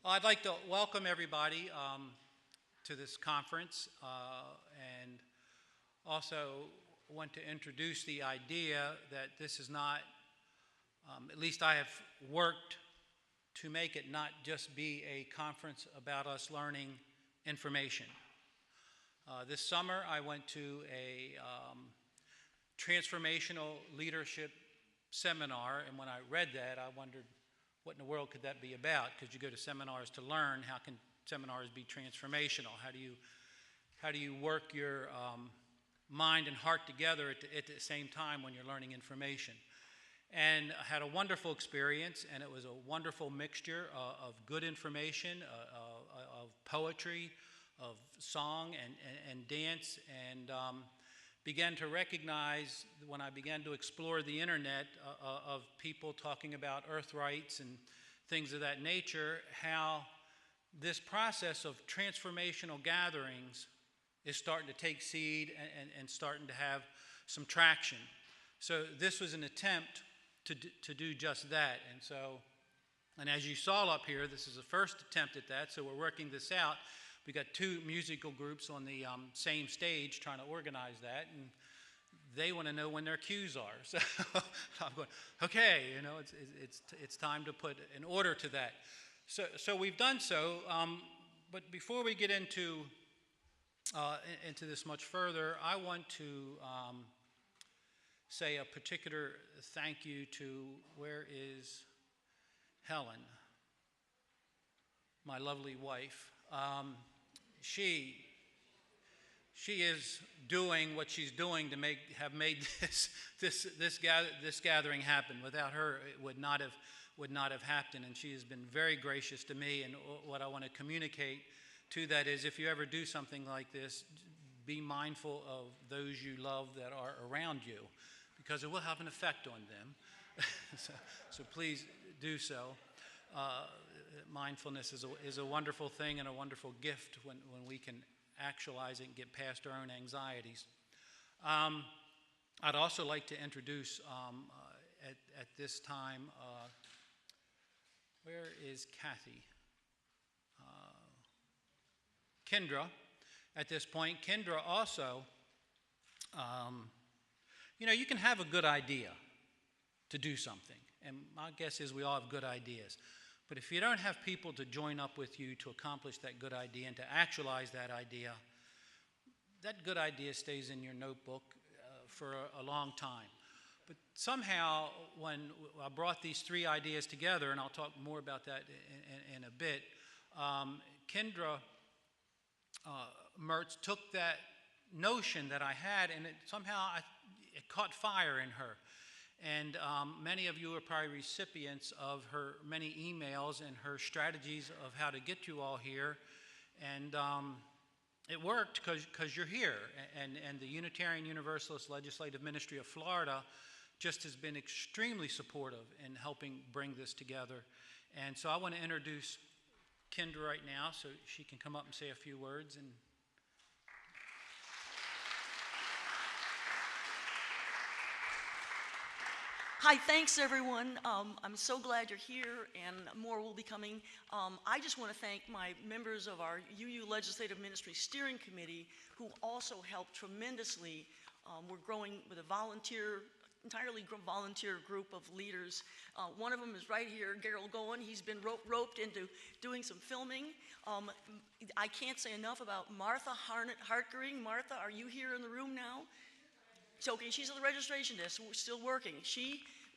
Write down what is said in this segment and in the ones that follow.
Well, I'd like to welcome everybody to this conference and also want to introduce the idea that this is not, at least I have worked to make it not just be a conference about us learning information. This summer I went to a transformational leadership seminar, and when I read that I wondered, what in the world could that be about? Because you go to seminars to learn. How can seminars be transformational? How do you work your mind and heart together at the same time when you're learning information? And I had a wonderful experience, and it was a wonderful mixture of good information, of poetry, of song and dance, and began to recognize, when I began to explore the internet, of people talking about earth rights and things of that nature, how this process of transformational gatherings is starting to take seed and starting to have some traction. So this was an attempt to do just that. And as you saw up here, this is the first attempt at that, so we're working this out. We got two musical groups on the same stage trying to organize that, and they want to know when their cues are. So I'm going, okay, it's time to put an order to that. So we've done so, but before we get into this much further, I want to say a particular thank you to, where is Helen, my lovely wife. She is doing what she's doing to have made this gathering happen. Without her, it would not have happened. And she has been very gracious to me. And what I want to communicate to that is, if you ever do something like this, be mindful of those you love that are around you, because it will have an effect on them. so please do so. Mindfulness is a wonderful thing and a wonderful gift when we can actualize it and get past our own anxieties. I'd also like to introduce at this time, where is Kathy? Kendra, at this point. Kendra also, you can have a good idea to do something, and my guess is we all have good ideas. But if you don't have people to join up with you to accomplish that good idea and to actualize that good idea stays in your notebook for a long time. But somehow, when I brought these three ideas together, and I'll talk more about that in a bit, Kendra Mertz took that notion that I had, and it caught fire in her. And many of you are probably recipients of her many emails and her strategies of how to get you all here. And it worked because you're here. And the Unitarian Universalist Legislative Ministry of Florida just has been extremely supportive in helping bring this together. And so I want to introduce Kendra right now so she can come up and say a few words. And hi, thanks everyone. I'm so glad you're here, and more will be coming. I just want to thank my members of our UU Legislative Ministry Steering Committee, who also helped tremendously. We're growing with entirely volunteer group of leaders. One of them is right here, Gerald Goen. He's been roped into doing some filming. I can't say enough about Martha Hartgering. Martha, are you here in the room now? Okay, she's at the registration desk, we're still working.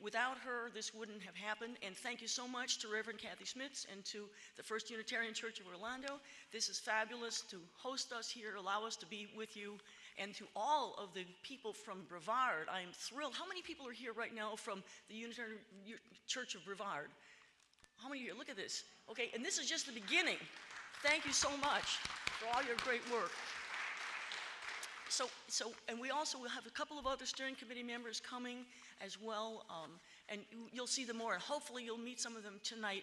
Without her, this wouldn't have happened. And thank you so much to Reverend Kathy Smits and to the First Unitarian Church of Orlando. This is fabulous to host us here, allow us to be with you. And to all of the people from Brevard, I am thrilled. How many people are here right now from the Unitarian Church of Brevard? How many are here? Look at this. Okay, and this is just the beginning. Thank you so much for all your great work. And we also will have a couple of other steering committee members coming as well, and you'll see them more, and hopefully you'll meet some of them tonight.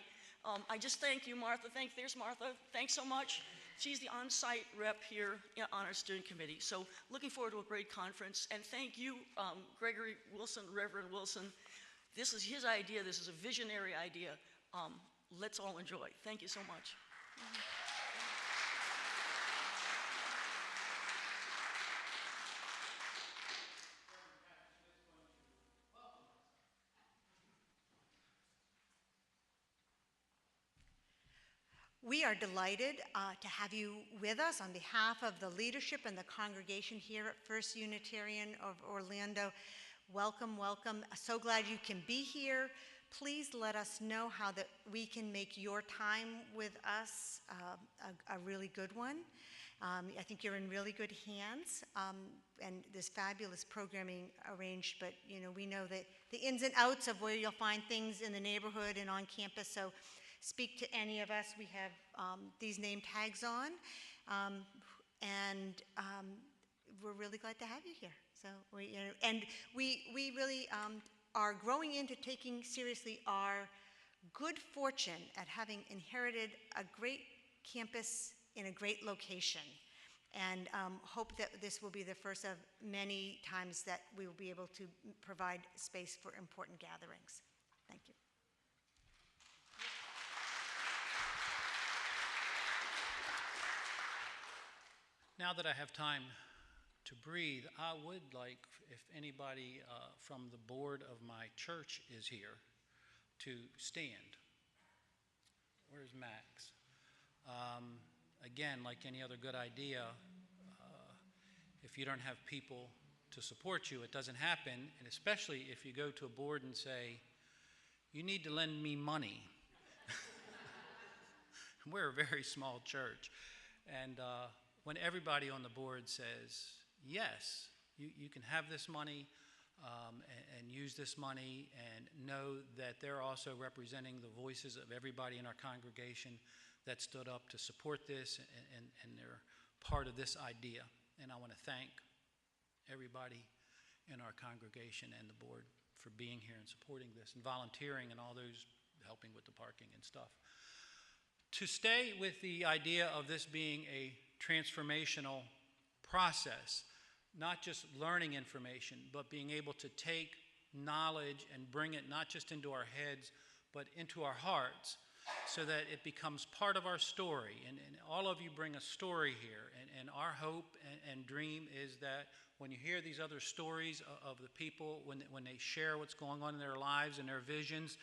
I just thank you, Martha. There's Martha. Thanks so much. She's the on-site rep here on our steering committee. So looking forward to a great conference, and thank you, Gregory Wilson, Reverend Wilson. This is his idea. This is a visionary idea. let's all enjoy. Thank you so much. We are delighted to have you with us on behalf of the leadership and the congregation here at First Unitarian of Orlando. Welcome, welcome. So glad you can be here. Please let us know how that we can make your time with us a really good one. I think you're in really good hands, and there's fabulous programming arranged, but we know that the ins and outs of where you'll find things in the neighborhood and on campus, so speak to any of us. We have these name tags on, and we're really glad to have you here. So we really are growing into taking seriously our good fortune at having inherited a great campus in a great location, and hope that this will be the first of many times that we will be able to provide space for important gatherings. Thank you. Now that I have time to breathe, I would like, if anybody from the board of my church is here, to stand. Where's Max? Again, like any other good idea, if you don't have people to support you, it doesn't happen, and especially if you go to a board and say, you need to lend me money. We're a very small church, and when everybody on the board says, yes, you can have this money and use this money, and know that they're also representing the voices of everybody in our congregation that stood up to support this, and they're part of this idea. And I want to thank everybody in our congregation and the board for being here and supporting this and volunteering, and all those helping with the parking and stuff. To stay with the idea of this being a transformational process, not just learning information, but being able to take knowledge and bring it not just into our heads, but into our hearts, so that it becomes part of our story. And all of you bring a story here, and our hope and dream is that when you hear these other stories of the people, when they share what's going on in their lives and their visions,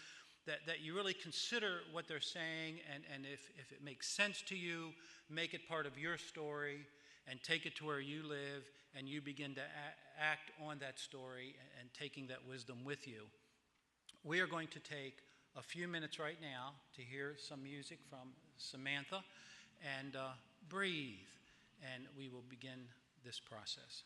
that you really consider what they're saying, and if it makes sense to you, make it part of your story and take it to where you live, and you begin to act on that story and taking that wisdom with you. We are going to take a few minutes right now to hear some music from Samantha, and breathe, and we will begin this process.